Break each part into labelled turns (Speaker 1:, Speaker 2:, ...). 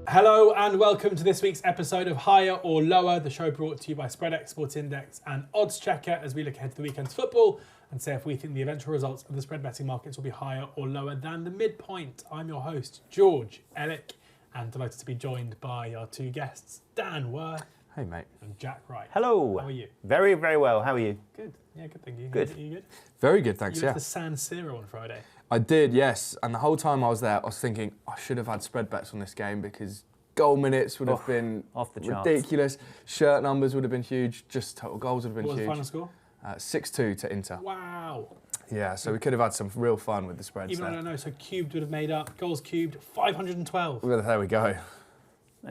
Speaker 1: Hello and welcome to this week's episode of Higher or Lower, the show brought to you by SpreadX, Sports Index and oddschecker as we look ahead to the weekend's football and say if we think the eventual results of the spread betting markets will be higher or lower than the midpoint. I'm your host, George Ellick, and delighted to be joined by our two guests, Dan Worth.
Speaker 2: Hey, mate.
Speaker 1: And Jack Wright.
Speaker 3: Hello.
Speaker 1: How are you?
Speaker 3: Very, very well. How are you?
Speaker 1: Good. Yeah, good, thank you.
Speaker 3: Good.
Speaker 1: You good?
Speaker 2: Very good, thanks,
Speaker 1: You went to the San Siro on Friday.
Speaker 2: I did, yes. And the whole time I was there, I was thinking, I should have had spread bets on this game because goal minutes would have been
Speaker 3: off the charts.
Speaker 2: Ridiculous. Shirt numbers would have been huge. Just total goals would have been
Speaker 1: What was
Speaker 2: huge.
Speaker 1: the final score?
Speaker 2: 6-2 to Inter.
Speaker 1: Wow.
Speaker 2: Yeah, so we could have had some real fun with the spreads
Speaker 1: Even
Speaker 2: there.
Speaker 1: I don't know, so cubed would have made up. Goals cubed, 512.
Speaker 2: Well, there we go.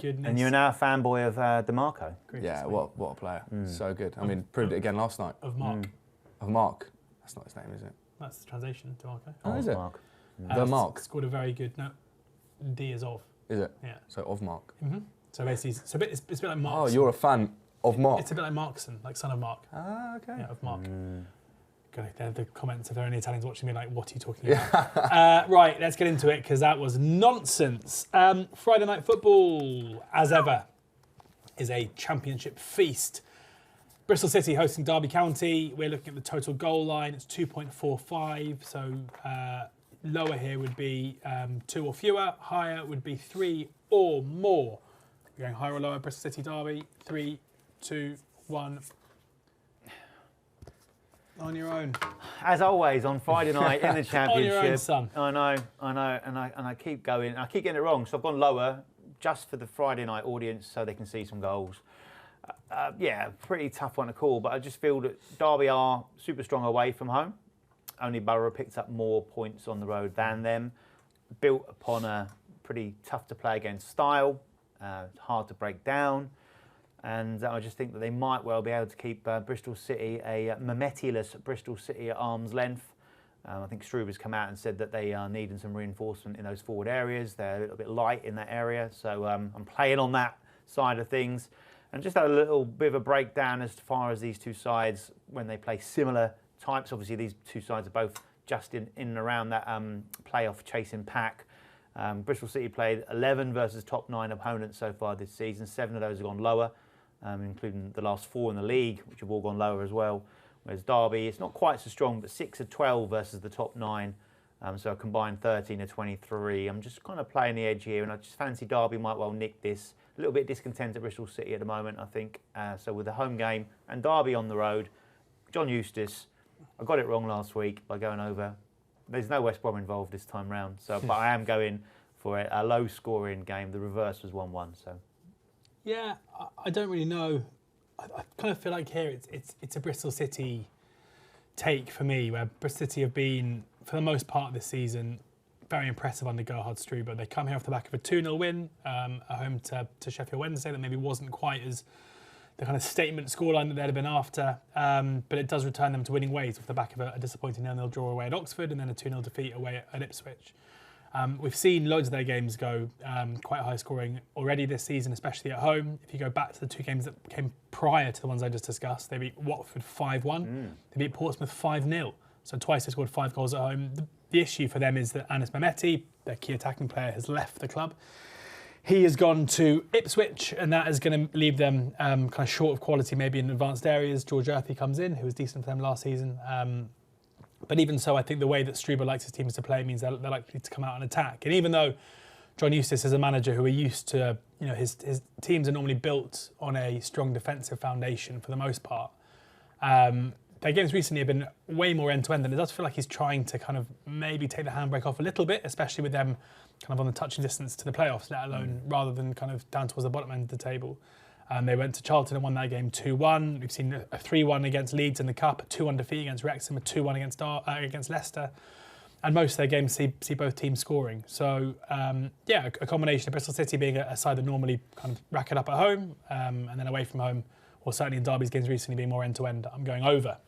Speaker 1: Goodness.
Speaker 3: And you're now a fanboy of DeMarco.
Speaker 1: Great
Speaker 2: Yeah,
Speaker 1: to see.
Speaker 2: what a player. So good. I mean, proved it again last night.
Speaker 1: Of Mark.
Speaker 2: Of Mark. That's not his name, is it?
Speaker 1: That's the translation to Marco.
Speaker 2: Oh, is it?
Speaker 3: Mark.
Speaker 2: The Mark.
Speaker 1: Scored a very good, no, D is of.
Speaker 2: Is it?
Speaker 1: Yeah.
Speaker 2: So of Mark.
Speaker 1: Mm-hmm. So basically, it's a bit like Mark.
Speaker 2: Oh, you're a fan of Mark.
Speaker 1: It's a bit like Markson, like son of Mark.
Speaker 2: Ah, okay.
Speaker 1: Yeah, of Mark. They're the comments, if there are any Italians watching me, like, what are you talking about? Right, let's get into it, because that was nonsense. Friday night football, as ever, is a championship feast. Bristol City hosting Derby County. We're looking at the total goal line. It's 2.45, so lower here would be 2 or fewer. Higher would be 3 or more. We're going higher or lower, Bristol City Derby. 3, 2, 1. On your own.
Speaker 3: As always, on Friday night in the championship.
Speaker 1: On your own, son.
Speaker 3: I know, and I keep going. I keep getting it wrong, so I've gone lower just for the Friday night audience so they can see some goals. Yeah, pretty tough one to call, but I just feel that Derby are super strong away from home. Only Borough picked up more points on the road than them. Built upon a pretty tough to play against style, hard to break down. And I just think that they might well be able to keep Bristol City, a Mehmetulous Bristol City at arm's length. I think Struber's come out and said that they are needing some reinforcement in those forward areas. They're a little bit light in that area, so I'm playing on that side of things. And just a little bit of a breakdown as far as these two sides when they play similar types. Obviously, these two sides are both just in and around that playoff chasing pack. Bristol City played 11 versus top 9 opponents so far this season. 7 of those have gone lower, including the last 4 in the league, which have all gone lower as well. Whereas Derby, it's not quite so strong, but 6 of 12 versus the top 9. So a combined 13 of 23. I'm just kind of playing the edge here, and I just fancy Derby might well nick this. A little bit discontent at Bristol City at the moment, I think. So with the home game and Derby on the road, John Eustace, I got it wrong last week by going over. There's no West Brom involved this time round, so but I am going for a low-scoring game. The reverse was 1-1. So
Speaker 1: Yeah, I don't really know. I kind of feel like here it's a Bristol City take for me, where Bristol City have been, for the most part of this season, very impressive under Gerhard Struber. They come here off the back of a 2-0 win at home to Sheffield Wednesday that maybe wasn't quite as the kind of statement scoreline that they'd have been after, but it does return them to winning ways off the back of a disappointing 0-0 draw away at Oxford and then a 2-0 defeat away at Ipswich. We've seen loads of their games go quite high scoring already this season, especially at home. If you go back to the 2 games that came prior to the ones I just discussed, they beat Watford 5-1, they beat Portsmouth 5-0. So twice they scored 5 goals at home. The issue for them is that Anis Mehmeti, their key attacking player, has left the club. He has gone to Ipswich, and that is going to leave them kind of short of quality, maybe in advanced areas. George Earthy comes in, who was decent for them last season. But even so, I think the way that Struber likes his teams to play means they're likely to come out and attack. And even though John Eustace is a manager who are used to, his teams are normally built on a strong defensive foundation for the most part. Their games recently have been way more end-to-end, and it does feel like he's trying to kind of maybe take the handbrake off a little bit, especially with them kind of on the touching distance to the playoffs, let alone rather than kind of down towards the bottom end of the table. They went to Charlton and won that game 2-1. We've seen a 3-1 against Leeds in the Cup, a 2-1 defeat against Wrexham, a 2-1 against Leicester. And most of their games see both teams scoring. So, a combination of Bristol City being a side that normally kind of rack it up at home and then away from home, or certainly in Derby's games recently being more end-to-end, I'm going over.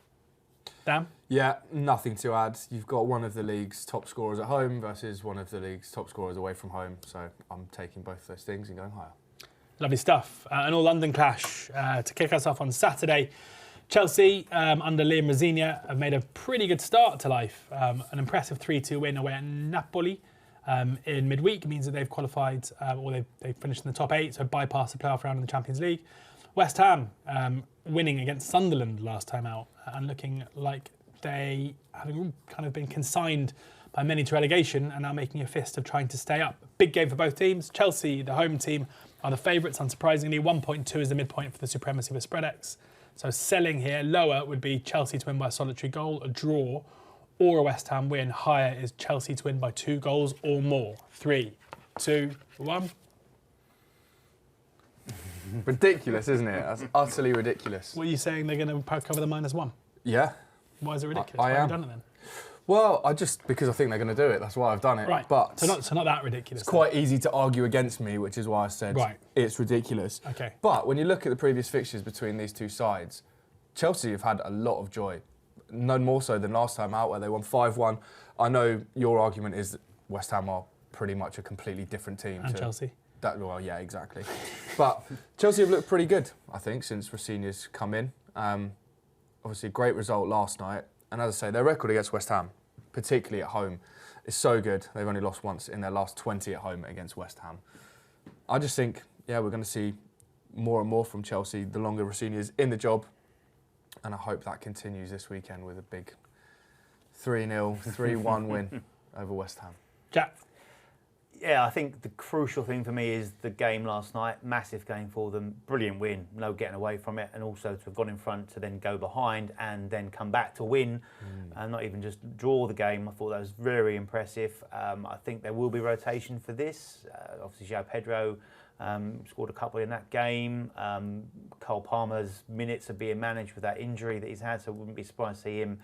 Speaker 1: Dan?
Speaker 2: Yeah, nothing to add. You've got one of the league's top scorers at home versus one of the league's top scorers away from home. So I'm taking both those things and going higher.
Speaker 1: Lovely stuff. An all-London clash to kick us off on Saturday. Chelsea, under Liam Rosenior, have made a pretty good start to life. An impressive 3-2 win away at Napoli. in midweek means that they've qualified or they've finished in the top 8, so bypassed the playoff round in the Champions League. West Ham winning against Sunderland last time out and looking like they, having kind of been consigned by many to relegation, and now making a fist of trying to stay up. Big game for both teams. Chelsea, the home team, are the favourites, unsurprisingly. 1.2 is the midpoint for the supremacy with spread X. So selling here, lower would be Chelsea to win by a solitary goal, a draw, or a West Ham win. Higher is Chelsea to win by 2 goals or more. 3, 2, 1.
Speaker 2: Ridiculous, isn't it? That's utterly ridiculous.
Speaker 1: What are you saying, they're going to cover the -1?
Speaker 2: Yeah.
Speaker 1: Why is it ridiculous?
Speaker 2: I
Speaker 1: Why have
Speaker 2: am.
Speaker 1: you done it then?
Speaker 2: Well, because I think they're going to do it. That's why I've done it.
Speaker 1: Right.
Speaker 2: But
Speaker 1: So not that ridiculous.
Speaker 2: it's quite easy to argue against me, which is why I said
Speaker 1: Right.
Speaker 2: it's ridiculous.
Speaker 1: Okay.
Speaker 2: But when you look at the previous fixtures between these two sides, Chelsea have had a lot of joy. No more so than last time out where they won 5-1. I know your argument is that West Ham are pretty much a completely different team.
Speaker 1: And
Speaker 2: to
Speaker 1: Chelsea.
Speaker 2: Well, yeah, exactly. But Chelsea have looked pretty good, I think, since Rossini's come in. Obviously, great result last night. And as I say, their record against West Ham, particularly at home, is so good. They've only lost once in their last 20 at home against West Ham. I just think, yeah, we're going to see more and more from Chelsea the longer Rossini is in the job. And I hope that continues this weekend with a big 3-0, 3-1 win over West Ham.
Speaker 1: Jack.
Speaker 3: Yeah, I think the crucial thing for me is the game last night. Massive game for them. Brilliant win. No getting away from it. And also to have gone in front to then go behind and then come back to win and not even just draw the game. I thought that was very impressive. I think there will be rotation for this. Obviously, João Pedro scored a couple in that game. Cole Palmer's minutes are being managed with that injury that he's had, so I wouldn't be surprised to see him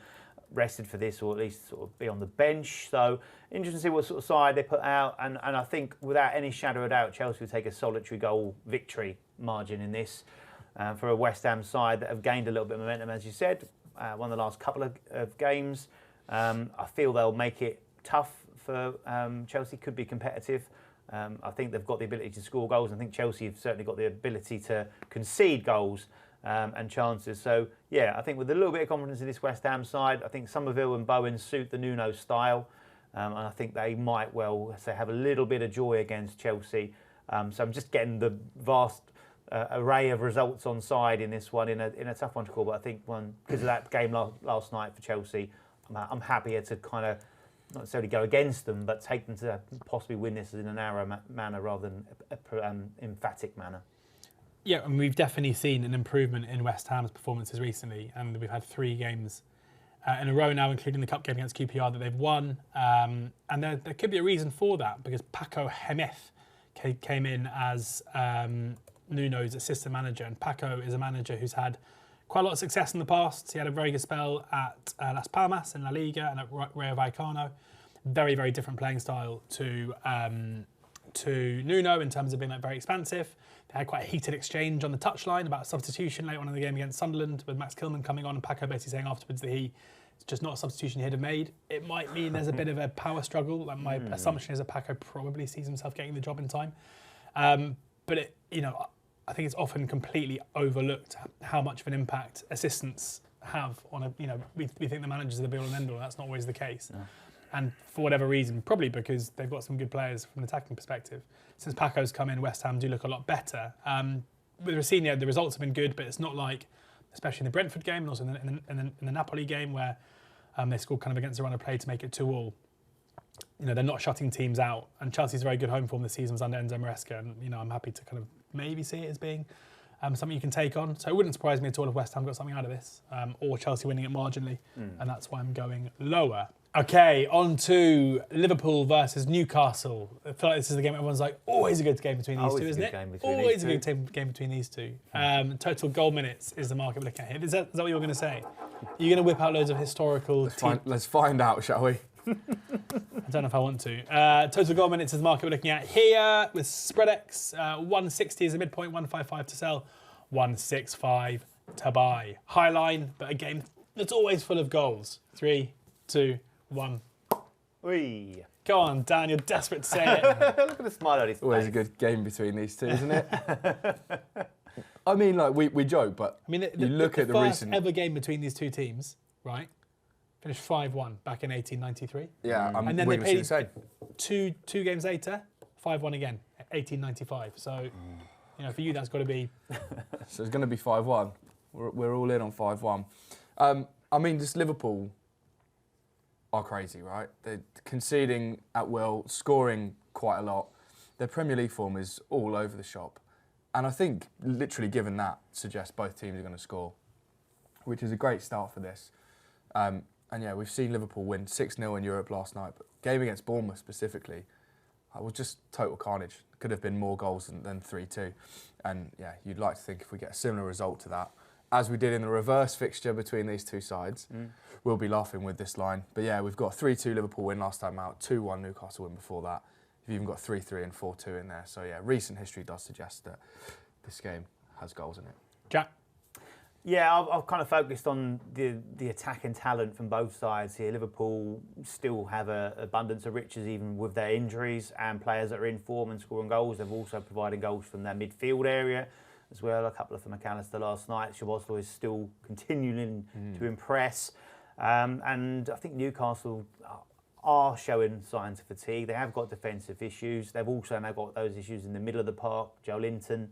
Speaker 3: rested for this, or at least sort of be on the bench. So interesting to see what sort of side they put out, and I think without any shadow of doubt, Chelsea will take a solitary goal victory margin in this for a West Ham side that have gained a little bit of momentum, as you said, won the last couple of games. I feel they'll make it tough for Chelsea, could be competitive. I think they've got the ability to score goals. I think Chelsea have certainly got the ability to concede goals and chances. So, yeah, I think with a little bit of confidence in this West Ham side, I think Somerville and Bowen suit the Nuno style. And I think they might well have a little bit of joy against Chelsea. So I'm just getting the vast array of results on side in this one, in a tough one to call. But I think because of that game last night for Chelsea, I'm happier to kind of not necessarily go against them, but take them to possibly win this in a narrow manner rather than an emphatic manner.
Speaker 1: Yeah, and we've definitely seen an improvement in West Ham's performances recently, and we've had 3 games in a row now, including the cup game against QPR that they've won. And there could be a reason for that, because Paco Gémez came in as Nuno's assistant manager, and Paco is a manager who's had quite a lot of success in the past. He had a very good spell at Las Palmas in La Liga and at Rayo Vallecano. Very, very different playing style to Nuno in terms of being very expansive. They had quite a heated exchange on the touchline about substitution late on in the game against Sunderland, with Max Kilman coming on and Paco basically saying afterwards that it's just not a substitution he'd have made. It might mean there's a bit of a power struggle. My assumption is that Paco probably sees himself getting the job in time. But I think it's often completely overlooked how much of an impact assistants have on we think the managers are the be-all and end-all. That's not always the case. No. And for whatever reason, probably because they've got some good players from an attacking perspective. Since Paco's come in, West Ham do look a lot better. With Rossini, the results have been good, but it's not like, especially in the Brentford game and also in the Napoli game, where they scored kind of against the run of play to make it 2-2. They're not shutting teams out. And Chelsea's very good home form this season was under Enzo Maresca, and I'm happy to kind of maybe see it as being something you can take on. So it wouldn't surprise me at all if West Ham got something out of this, or Chelsea winning it marginally, and that's why I'm going lower. Okay, on to Liverpool versus Newcastle. I feel like this is the game everyone's like, always a good game between these two, isn't it? Always a good game between these two. Total goal minutes is the market we're looking at here. Is that what you were going to say? Are you going to whip out loads of historical...
Speaker 2: Let's find out, shall we?
Speaker 1: I don't know if I want to. Total goal minutes is the market we're looking at here with spread X. 160 is the midpoint, 155 to sell, 165 to buy. High line, but a game that's always full of goals. 3, 2, 1.
Speaker 3: Whee.
Speaker 1: Go on, Dan, you're desperate to say it.
Speaker 3: Look at the smile on his face.
Speaker 2: Always a good game between these two, isn't it? I mean, we joke, but you look at the recent...
Speaker 1: first ever game between these two teams, right? Finished 5-1 back in 1893.
Speaker 2: Yeah,
Speaker 1: and then they two games later, 5-1 again, 1895. So, for you, that's got to be...
Speaker 2: So it's going to be 5-1. We're all in on 5-1. Just Liverpool are crazy, right? They're conceding at will, scoring quite a lot. Their Premier League form is all over the shop. And I think, literally given that, suggests both teams are going to score, which is a great start for this. We've seen Liverpool win 6-0 in Europe last night, but game against Bournemouth specifically, it was just total carnage. Could have been more goals than 3-2. And you'd like to think if we get a similar result to that, as we did in the reverse fixture between these two sides, we'll be laughing with this line. But we've got a 3-2 Liverpool win last time out, 2-1 Newcastle win before that. You've even got 3-3 and 4-2 in there. So recent history does suggest that this game has goals in it.
Speaker 1: Jack?
Speaker 3: Yeah, I've kind of focused on the attack and talent from both sides here. Liverpool still have an abundance of riches even with their injuries, and players that are in form and scoring goals. They've also provided goals from their midfield area as well. A couple from McAllister last night. Szoboszlai is still continuing to impress. And I think Newcastle are showing signs of fatigue. They have got defensive issues. They've also now got those issues in the middle of the park. Joe Linton,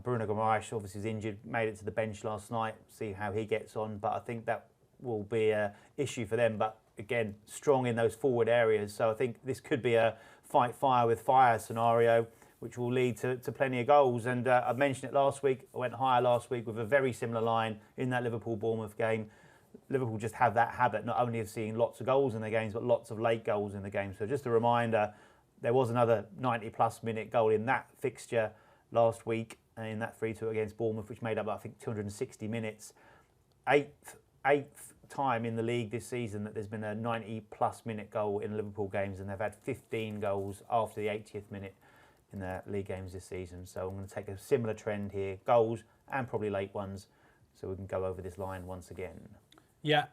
Speaker 3: Bruno Guimaraes obviously is injured, made it to the bench last night. See how he gets on. But I think that will be an issue for them. But again, strong in those forward areas. So I think this could be a fight fire with fire scenario, which will lead to plenty of goals. And I mentioned it last week. I went higher last week with a very similar line in that Liverpool-Bournemouth game. Liverpool just have that habit, not only of seeing lots of goals in their games, but lots of late goals in the game. So just a reminder, there was another 90-plus minute goal in that fixture last week, in that 3-2 against Bournemouth, which made up, I think, 260 minutes. Eighth time in the league this season that there's been a 90-plus minute goal in Liverpool games, and they've had 15 goals after the 80th minute in their league games this season. So I'm going to take a similar trend here, goals and probably late ones, so we can go over this line once again.
Speaker 1: Yeah,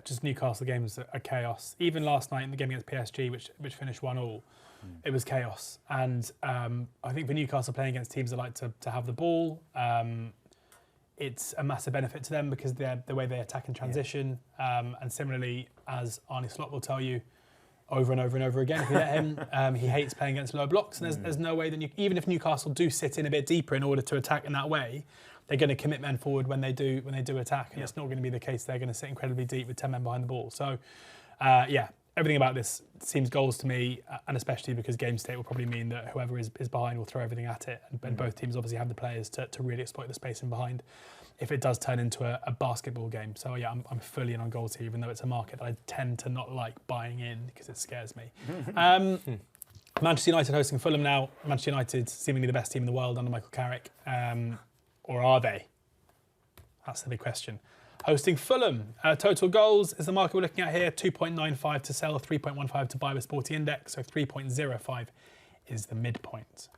Speaker 1: just Newcastle games are chaos. Even last night in the game against PSG, which finished 1-1, it was chaos. And I think for Newcastle playing against teams that like to have the ball, it's a massive benefit to them because the way they attack and transition. And similarly, as Arne Slot will tell you over and over and over again, if you let him, he hates playing against low blocks. And there's no way that even if Newcastle do sit in a bit deeper in order to attack in that way, they're going to commit men forward when they do attack, and it's not going to be the case. They're going to sit incredibly deep with 10 men behind the ball. So, everything about this seems goals to me, and especially because game state will probably mean that whoever is behind will throw everything at it, and both teams obviously have the players to really exploit the space in behind if it does turn into a basketball game. So I'm fully in on goals here, even though it's a market that I tend to not like buying in because it scares me. Manchester United hosting Fulham now. Manchester United seemingly the best team in the world under Michael Carrick. Or are they? That's the big question. Hosting Fulham. Total goals is the market we're looking at here. 2.95 to sell, 3.15 to buy with Sporty Index. So 3.05 is the midpoint.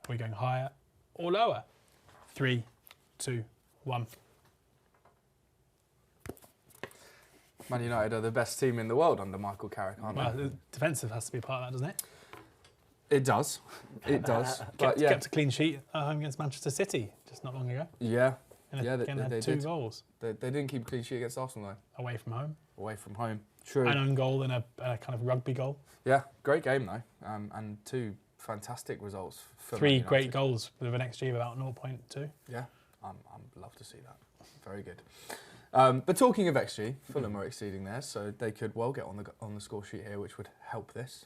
Speaker 1: Are we going higher or lower? 3, 2, 1.
Speaker 2: Man United are the best team in the world under Michael Carrick, aren't they?
Speaker 1: Well, the defensive has to be part of that, doesn't it?
Speaker 2: It does. It does. But
Speaker 1: kept a clean sheet at home against Manchester City just not long ago.
Speaker 2: Yeah.
Speaker 1: They had 2 goals.
Speaker 2: They didn't keep a clean sheet against Arsenal, though.
Speaker 1: Away from home.
Speaker 2: Away from home. True.
Speaker 1: An own goal and a kind of rugby goal.
Speaker 2: Yeah, great game, though. And 2 fantastic results for
Speaker 1: 3 great goals with an XG of about 0.2.
Speaker 2: Yeah, I'd love to see that. Very good. But talking of XG, Fulham are exceeding theirs, so they could well get on the score sheet here, which would help this.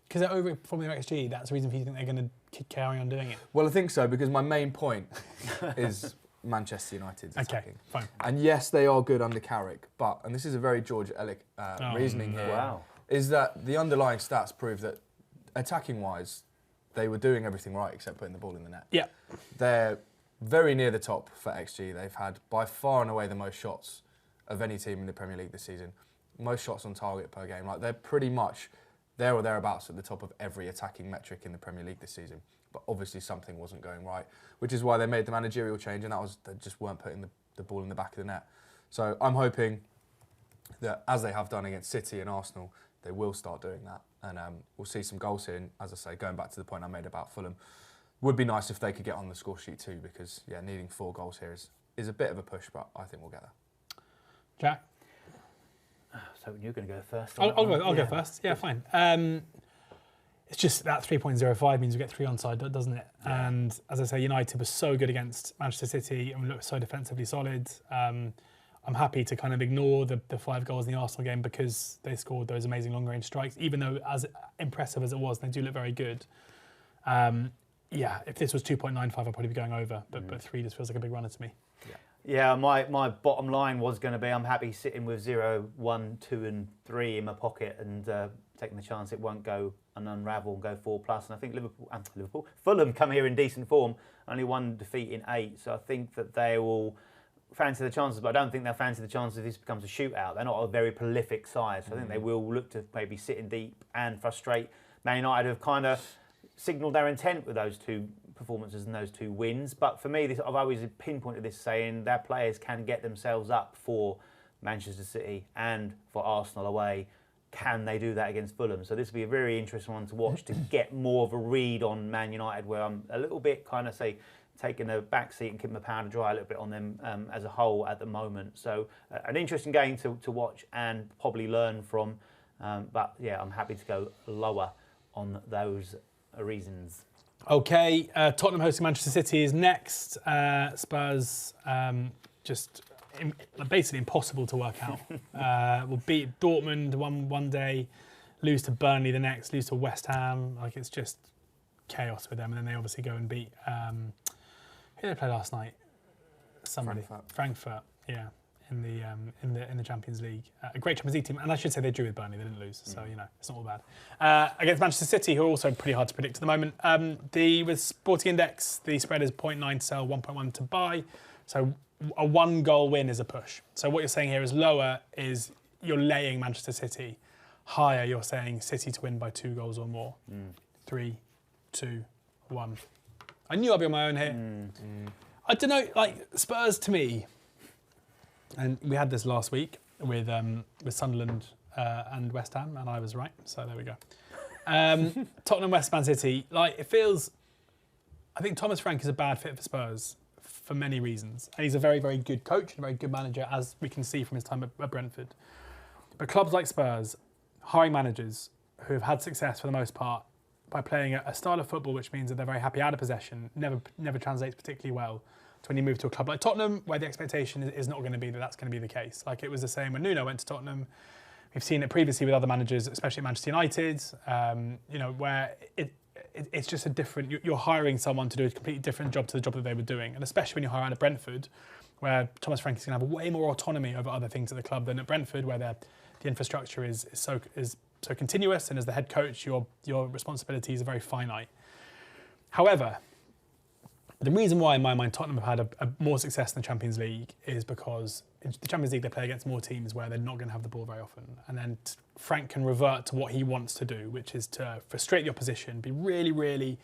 Speaker 1: Because they're overperforming their XG, that's the reason for you think they're going to carry on doing it?
Speaker 2: Well, I think so, because my main point is Manchester United's attacking.
Speaker 1: Okay, fine.
Speaker 2: And yes, they are good under Carrick, but, and this is a very George Ellick reasoning here, is that the underlying stats prove that attacking-wise, they were doing everything right except putting the ball in the net.
Speaker 1: Yeah.
Speaker 2: They're very near the top for XG. They've had by far and away the most shots of any team in the Premier League this season. Most shots on target per game. Like, they're pretty much there or thereabouts at the top of every attacking metric in the Premier League this season. But obviously something wasn't going right, which is why they made the managerial change, and that was they just weren't putting the ball in the back of the net. So I'm hoping that, as they have done against City and Arsenal, they will start doing that. And we'll see some goals here. And as I say, going back to the point I made about Fulham, would be nice if they could get on the score sheet too, because needing 4 goals here is a bit of a push, but I think we'll get there.
Speaker 1: Jack?
Speaker 3: was hoping you were going to go first.
Speaker 1: I'll go first. Yeah, fine. It's just that 3.05 means we get 3 onside, doesn't it? Yeah. And as I say, United was so good against Manchester City and we looked so defensively solid. I'm happy to kind of ignore the 5 goals in the Arsenal game because they scored those amazing long-range strikes. Even though as impressive as it was, they do look very good. If this was 2.95, I'd probably be going over. But 3 just feels like a big runner to me.
Speaker 3: Yeah, my bottom line was going to be I'm happy sitting with 0, 1, 2 and 3 in my pocket and taking the chance it won't go and unravel and go 4+. And I think Fulham come here in decent form, only 1 defeat in 8. So I think that they will fancy the chances, but I don't think they'll fancy the chances if this becomes a shootout. They're not a very prolific side, so I think they will look to maybe sit in deep and frustrate. Man United have kind of signalled their intent with those 2 performances and those 2 wins. But for me, I've always pinpointed this saying their players can get themselves up for Manchester City and for Arsenal away. Can they do that against Fulham? So this will be a very interesting one to watch to get more of a read on Man United, where I'm a little bit kind of taking a back seat and keeping my powder dry a little bit on them as a whole at the moment. So an interesting game to watch and probably learn from. But yeah, I'm happy to go lower on those reasons.
Speaker 1: Okay, Tottenham hosting Manchester City is next. Spurs basically impossible to work out. We'll beat Dortmund one day, lose to Burnley the next, lose to West Ham. Like it's just chaos with them, and then they obviously go and beat. Who did they play last night? Somebody. Frankfurt. Yeah, in the Champions League. A great Champions League team, and I should say they drew with Burnley. They didn't lose, so it's not all bad. Against Manchester City, who are also pretty hard to predict at the moment. With Sporting Index, the spread is 0.9 to sell, 1.1 to buy. So a 1-goal win is a push. So what you're saying here is lower is you're laying Manchester City. Higher, you're saying City to win by 2 goals or more. 3, 2, 1. I knew I'd be on my own here. I don't know, like Spurs to me, and we had this last week with Sunderland and West Ham, and I was right, so there we go. Tottenham, West Man City, like it feels, I think Thomas Frank is a bad fit for Spurs for many reasons. And he's a very, very good coach and a very good manager, as we can see from his time at Brentford. But clubs like Spurs, hiring managers who have had success for the most part by playing a style of football which means that they're very happy out of possession, never translates particularly well to when you move to a club like Tottenham, where the expectation is not going to be that that's going to be the case. Like it was the same when Nuno went to Tottenham. We've seen it previously with other managers, especially at Manchester United, where it's just a different, you're hiring someone to do a completely different job to the job that they were doing. And especially when you hire out of Brentford, where Thomas Frank is going to have way more autonomy over other things at the club than at Brentford, where the infrastructure is so continuous, and as the head coach, your responsibilities are very finite. However, the reason why, in my mind, Tottenham have had a more success in the Champions League is because in the Champions League they play against more teams where they're not going to have the ball very often. And then Frank can revert to what he wants to do, which is to frustrate the opposition, be really, really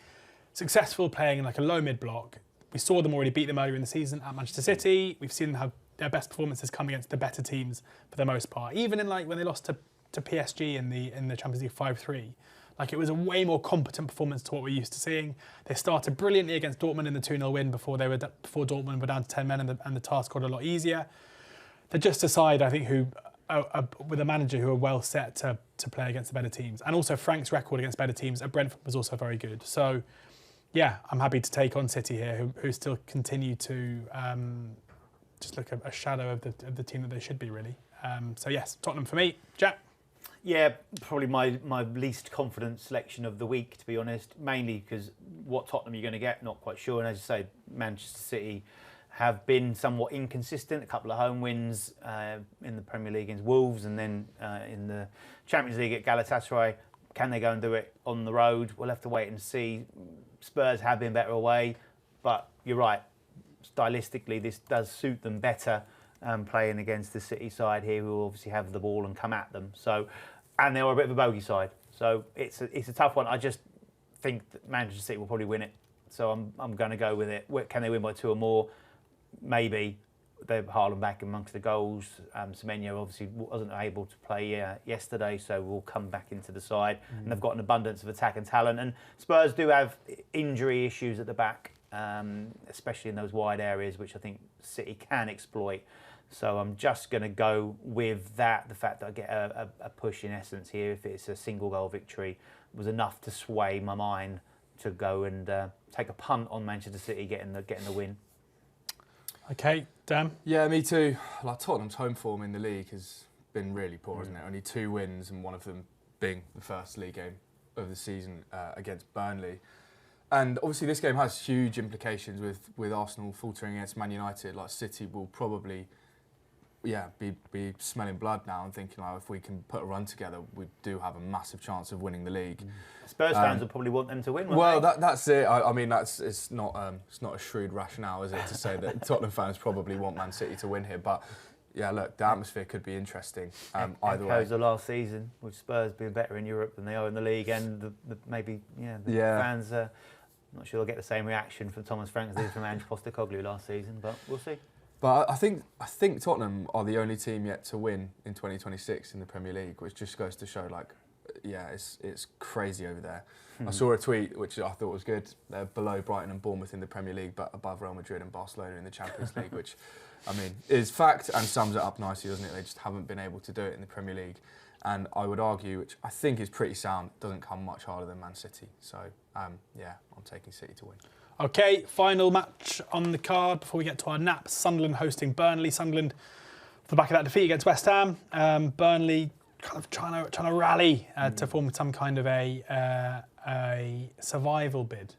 Speaker 1: successful playing in like a low mid-block. We saw them already beat them earlier in the season at Manchester City. We've seen them have their best performances come against the better teams for the most part. Even in like when they lost to PSG in the Champions League 5-3. Like it was a way more competent performance to what we're used to seeing. They started brilliantly against Dortmund in the 2-0 win before Dortmund were down to 10 men and the task got a lot easier. They're just a side, I think, who with a manager who are well set to play against the better teams. And also Frank's record against better teams at Brentford was also very good. So yeah, I'm happy to take on City here, who still continue to just look a shadow of the team that they should be, really. So yes, Tottenham for me. Jack?
Speaker 3: Yeah, probably my least confident selection of the week, to be honest, mainly because what Tottenham you're going to get, not quite sure. And as you say, Manchester City have been somewhat inconsistent, a couple of home wins in the Premier League against Wolves and then in the Champions League at Galatasaray. Can they go and do it on the road? We'll have to wait and see. Spurs have been better away, but you're right, stylistically this does suit them better. Playing against the City side here, who obviously have the ball and come at them. So, and they are a bit of a bogey side. So it's a tough one. I just think that Manchester City will probably win it. So I'm going to go with it. Can they win by 2 or more? Maybe. They've Haaland back amongst the goals. Semenyo obviously wasn't able to play yesterday, so will come back into the side. And they've got an abundance of attack and talent. And Spurs do have injury issues at the back, especially in those wide areas, which I think City can exploit. So I'm just going to go with that. The fact that I get a push in essence here, if it's a single goal victory, was enough to sway my mind to go and take a punt on Manchester City getting the win.
Speaker 1: Okay, Dan?
Speaker 2: Yeah, me too. Like Tottenham's home form in the league has been really poor, isn't it? Only 2 wins, and one of them being the first league game of the season against Burnley. And obviously this game has huge implications with Arsenal faltering against Man United. Like City will probably be smelling blood now and thinking, like, if we can put a run together, we do have a massive chance of winning the league.
Speaker 3: Spurs fans would probably want them to win.
Speaker 2: Well, that's it. I mean, it's not a shrewd rationale, is it, to say that Tottenham fans probably want Man City to win here? But yeah, look, the atmosphere could be interesting either way.
Speaker 3: The last season, with Spurs being better in Europe than they are in the league, and the fans. Not sure they'll get the same reaction from Thomas Frank as they did from Ange Postecoglou last season, but we'll see.
Speaker 2: But I think Tottenham are the only team yet to win in 2026 in the Premier League, which just goes to show, like, yeah, it's crazy over there. I saw a tweet which I thought was good. They're below Brighton and Bournemouth in the Premier League, but above Real Madrid and Barcelona in the Champions League, which, I mean, is fact and sums it up nicely, doesn't it? They just haven't been able to do it in the Premier League. And I would argue, which I think is pretty sound, doesn't come much harder than Man City. So, yeah, I'm taking City to win.
Speaker 1: Okay, final match on the card before we get to our nap. Sunderland hosting Burnley. Sunderland, off the back of that defeat against West Ham. Burnley kind of trying to rally to form some kind of a survival bid.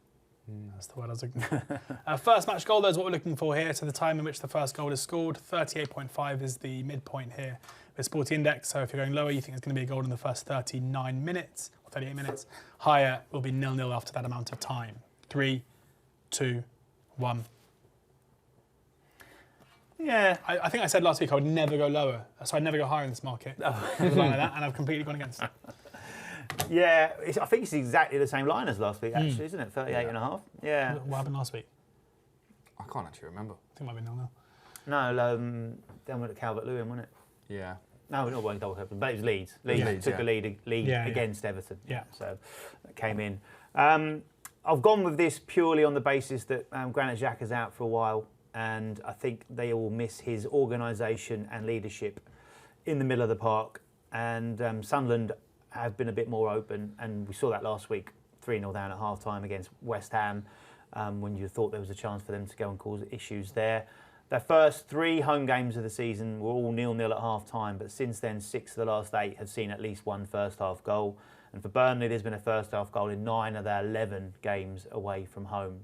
Speaker 1: That's the word I was looking for. First match goal, though, is what we're looking for here. So the time in which the first goal is scored, 38.5 is the midpoint here with Sporty Index. So if you're going lower, you think it's going to be a goal in the first 39 minutes or 38 minutes. Higher will be 0-0 after that amount of time. 3, 2, 1.
Speaker 3: Yeah.
Speaker 1: I think I said last week I would never go lower, so I'd never go higher in this market. With a line like that, and I've completely gone against it.
Speaker 3: Yeah, I think it's exactly the same line as last week, actually, isn't it? 38.5. Yeah.
Speaker 1: What happened last week?
Speaker 2: I can't actually remember.
Speaker 1: I think it might be 0-0.
Speaker 3: No, then went to Calvert-Lewin, wasn't it?
Speaker 2: Yeah.
Speaker 3: No, not one double captain, but it was Leeds. Leeds took a lead against Everton.
Speaker 1: Yeah.
Speaker 3: So that came in. I've gone with this purely on the basis that Granit Xhaka's out for a while, and I think they will miss his organisation and leadership in the middle of the park. And Sunderland have been a bit more open, and we saw that last week, 3-0 down at half-time against West Ham, when you thought there was a chance for them to go and cause issues there. Their first 3 home games of the season were all 0-0 at half-time, but since then, 6 of the last 8 have seen at least one first-half goal. And for Burnley, there's been a first-half goal in 9 of their 11 games away from home.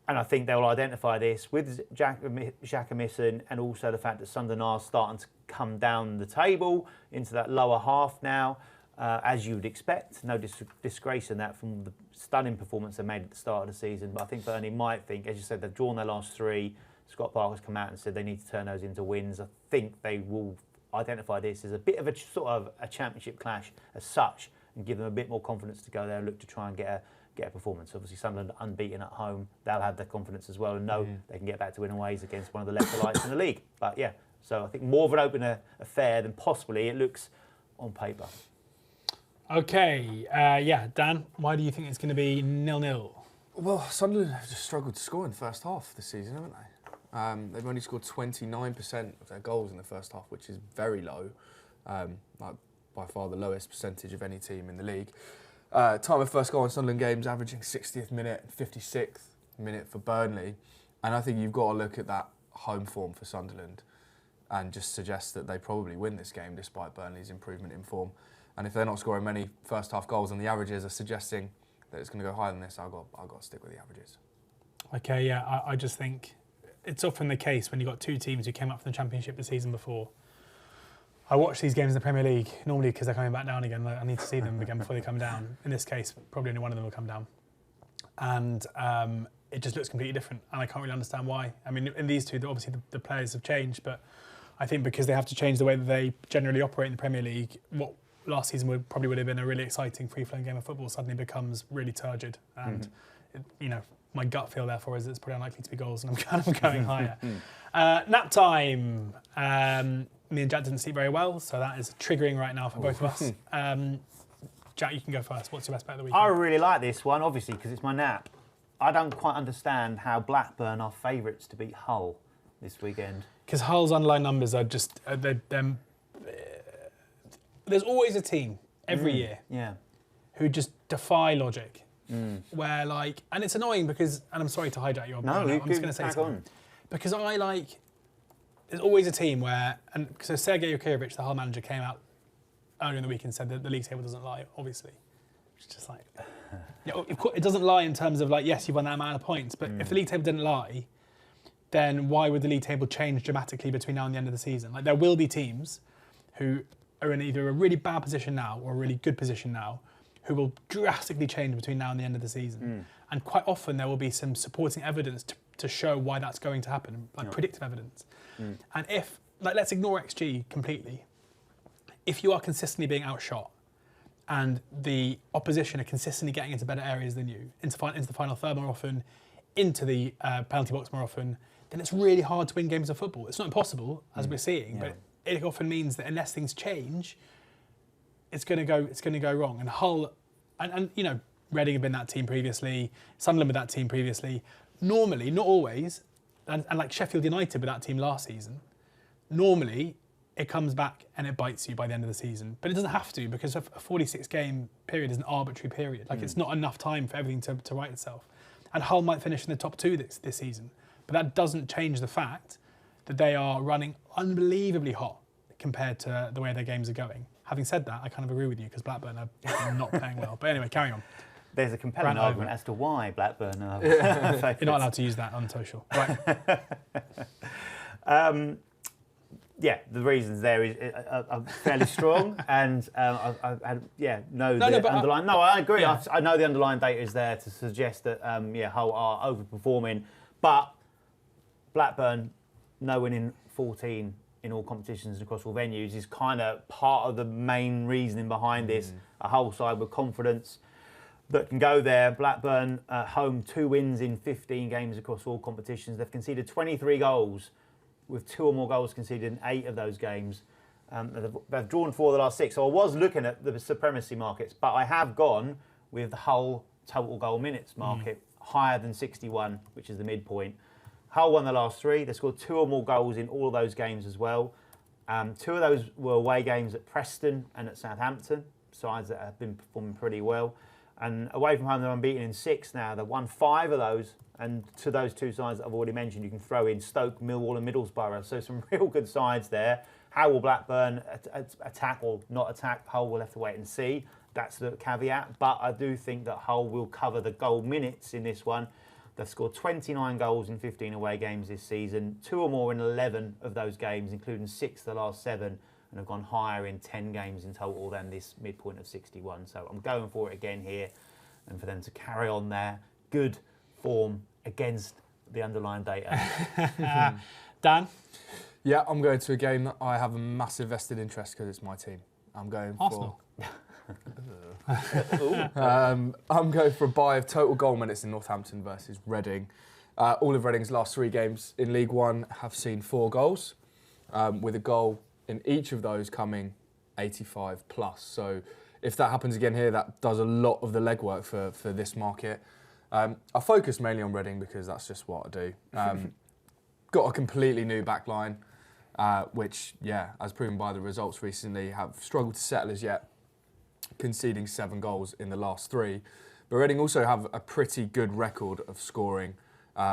Speaker 3: And I think they'll identify this with Xhaka missing, and also the fact that Sunderland are starting to come down the table into that lower half now, as you would expect. No disgrace in that from the stunning performance they made at the start of the season. But I think Burnley might think, as you said, they've drawn their last 3. Scott Parker's come out and said they need to turn those into wins. I think they will identify this as a bit of a sort of a championship clash as such, and give them a bit more confidence to go there and look to try and get a performance. Obviously, Sunderland unbeaten at home, they'll have their confidence as well and know they can get back to winning ways against one of the lesser lights in the league. But yeah, so I think more of an open affair than possibly it looks on paper. Okay,
Speaker 1: Dan, why do you think it's going to be 0-0?
Speaker 2: Well, Sunderland have just struggled to score in the first half of the season, haven't they? They've only scored 29% of their goals in the first half, which is very low, like by far the lowest percentage of any team in the league. Time of first goal in Sunderland games, averaging 60th minute, 56th minute for Burnley. And I think you've got to look at that home form for Sunderland and just suggest that they probably win this game despite Burnley's improvement in form. And if they're not scoring many first half goals and the averages are suggesting that it's going to go higher than this, I've got to stick with the averages.
Speaker 1: Okay, yeah, I just think it's often the case when you've got 2 teams who came up from the Championship the season before. I watch these games in the Premier League, normally because they're coming back down again. I need to see them again before they come down. In this case, probably only one of them will come down. And it just looks completely different, and I can't really understand why. I mean, in these two, obviously the players have changed, but I think because they have to change the way that they generally operate in the Premier League, what last season would have been a really exciting free-flowing game of football suddenly becomes really turgid. And, my gut feel, therefore, is it's probably unlikely to be goals, and I'm kind of going higher. Nap time. Me and Jack didn't sleep very well, so that is triggering right now for both of us. Jack, you can go first. What's your best bet of the weekend?
Speaker 3: I really like this one, obviously, because it's my nap. I don't quite understand how Blackburn are favourites to beat Hull this weekend.
Speaker 1: Because Hull's underlying numbers are just there's always a team every year who just defy logic. Where and it's annoying because, and I'm sorry to hijack your point. I'm just going to say something. Because there's always a team where, and so Sergei Yukievich, the Hull manager, came out earlier in the week and said that the league table doesn't lie, obviously. It's just of course, it doesn't lie in terms of yes, you've won that amount of points, but if the league table didn't lie, then why would the league table change dramatically between now and the end of the season? There will be teams who are in either a really bad position now or a really good position now who will drastically change between now and the end of the season. And quite often there will be some supporting evidence to show why that's going to happen, predictive evidence. And if, let's ignore XG completely. If you are consistently being outshot and the opposition are consistently getting into better areas than you, into the final third more often, into the penalty box more often, then it's really hard to win games of football. It's not impossible, as we're seeing, but it often means that unless things change, it's going to go wrong. And Hull, and Reading have been that team previously, Sunderland with that team previously. Normally, not always, and like Sheffield United with that team last season, normally it comes back and it bites you by the end of the season. But it doesn't have to, because a 46-game period is an arbitrary period. It's not enough time for everything to right itself. And Hull might finish in the top 2 this season. But that doesn't change the fact that they are running unbelievably hot compared to the way their games are going. Having said that, I kind of agree with you because Blackburn are not playing well. But anyway, carry on.
Speaker 3: There's a compelling argument as to why Blackburn are
Speaker 1: You're not allowed to use that on social. Right.
Speaker 3: The reasons there are fairly strong, and I underlying. I agree. Yeah. I know the underlying data is there to suggest that Hull are overperforming, but Blackburn, no winning 14 in all competitions across all venues is kind of part of the main reasoning behind this. A Hull side with confidence that can go there. Blackburn at home, 2 wins in 15 games across all competitions. They've conceded 23 goals, with 2 or more goals conceded in 8 of those games. They've drawn 4 of the last 6. So I was looking at the supremacy markets, but I have gone with the Hull total goal minutes market, higher than 61, which is the midpoint. Hull won the last 3. They scored 2 or more goals in all of those games as well. 2 of those were away games at Preston and at Southampton, sides that have been performing pretty well. And away from home, they're unbeaten in 6 now. They've won 5 of those. And to those 2 sides that I've already mentioned, you can throw in Stoke, Millwall and Middlesbrough. So some real good sides there. How will Blackburn attack or not attack Hull? We'll have to wait and see. That's the caveat. But I do think that Hull will cover the goal minutes in this one. They've scored 29 goals in 15 away games this season, 2 or more in 11 of those games, including 6 of the last 7, and have gone higher in 10 games in total than this midpoint of 61. So I'm going for it again here, and for them to carry on their good form against the underlying data.
Speaker 1: Dan?
Speaker 2: Yeah, I'm going to a game that I have a massive vested interest because it's my team. I'm going
Speaker 1: Arsenal.
Speaker 2: I'm going for a buy of total goal minutes in Northampton versus Reading. All of Reading's last 3 games in League One have seen 4 goals, with a goal in each of those coming 85 plus. So if that happens again here, that does a lot of the legwork for this market. I focus mainly on Reading because that's just what I do. Got a completely new backline, which, as proven by the results recently, have struggled to settle as yet, conceding 7 goals in the last 3. But Reading also have a pretty good record of scoring.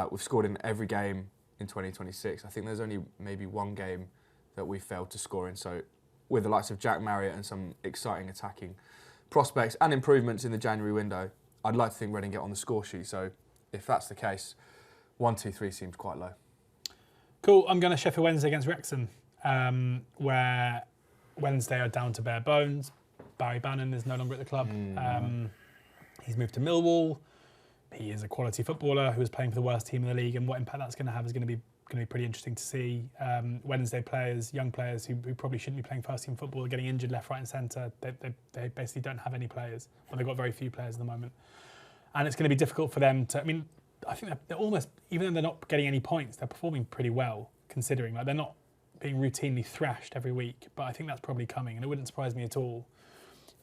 Speaker 2: We've scored in every game in 2026. I think there's only maybe 1 game that we failed to score in. So with the likes of Jack Marriott and some exciting attacking prospects and improvements in the January window, I'd like to think Reading get on the score sheet. So if that's the case, 1-2-3 seems quite low.
Speaker 1: Cool. I'm going to Sheffield Wednesday against Wrexham, where Wednesday are down to bare bones. Barry Bannon is no longer at the club. He's moved to Millwall. He is a quality footballer who is playing for the worst team in the league, and what impact that's going to have is going to be pretty interesting to see. Wednesday players, young players who probably shouldn't be playing first team football, are getting injured left, right, and centre. They basically don't have any players. Well, they've got very few players at the moment, and it's going to be difficult for them to. I mean, I think they're almost, even though they're not getting any points, they're performing pretty well considering. Like, they're not being routinely thrashed every week, but I think that's probably coming, and it wouldn't surprise me at all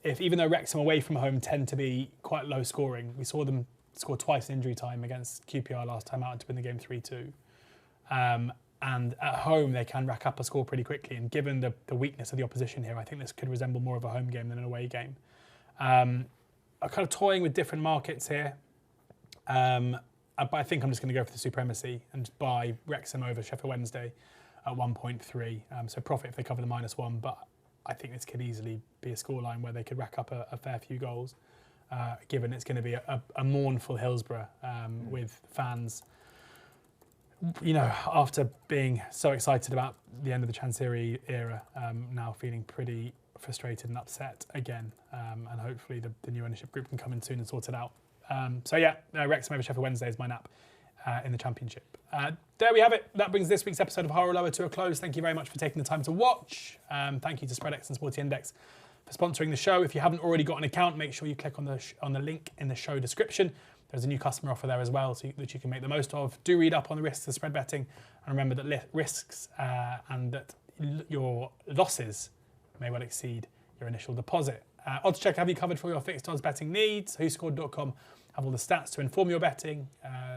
Speaker 1: if, even though Wrexham away from home tend to be quite low scoring, we saw them score twice in injury time against QPR last time out to win the game 3-2. and at home they can rack up a score pretty quickly. And given the weakness of the opposition here, I think this could resemble more of a home game than an away game. I'm kind of toying with different markets here, but I think I'm just going to go for the supremacy and just buy Wrexham over Sheffield Wednesday at 1.3. So profit if they cover the -1, but I think this could easily be a scoreline where they could rack up a fair few goals, given it's going to be a mournful Hillsborough with fans, after being so excited about the end of the Chansiri era, now feeling pretty frustrated and upset again. And hopefully the new ownership group can come in soon and sort it out. Wrexham over Sheffield Wednesday is my nap in the Championship. There we have it. That brings this week's episode of Higher or Lower to a close. Thank you very much for taking the time to watch. Thank you to Spreadex and Sporty Index for sponsoring the show. If you haven't already got an account, make sure you click on the link in the show description. There's a new customer offer there as well that you can make the most of. Do read up on the risks of spread betting, and remember that risks and that your losses may well exceed your initial deposit. Oddschecker have you covered for your fixed odds betting needs. WhoScored.com have all the stats to inform your betting.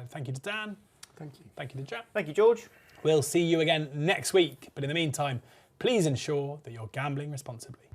Speaker 1: Thank you to Dan.
Speaker 2: Thank you.
Speaker 1: Thank you to Jack.
Speaker 3: Thank you, George.
Speaker 1: We'll see you again next week. But in the meantime, please ensure that you're gambling responsibly.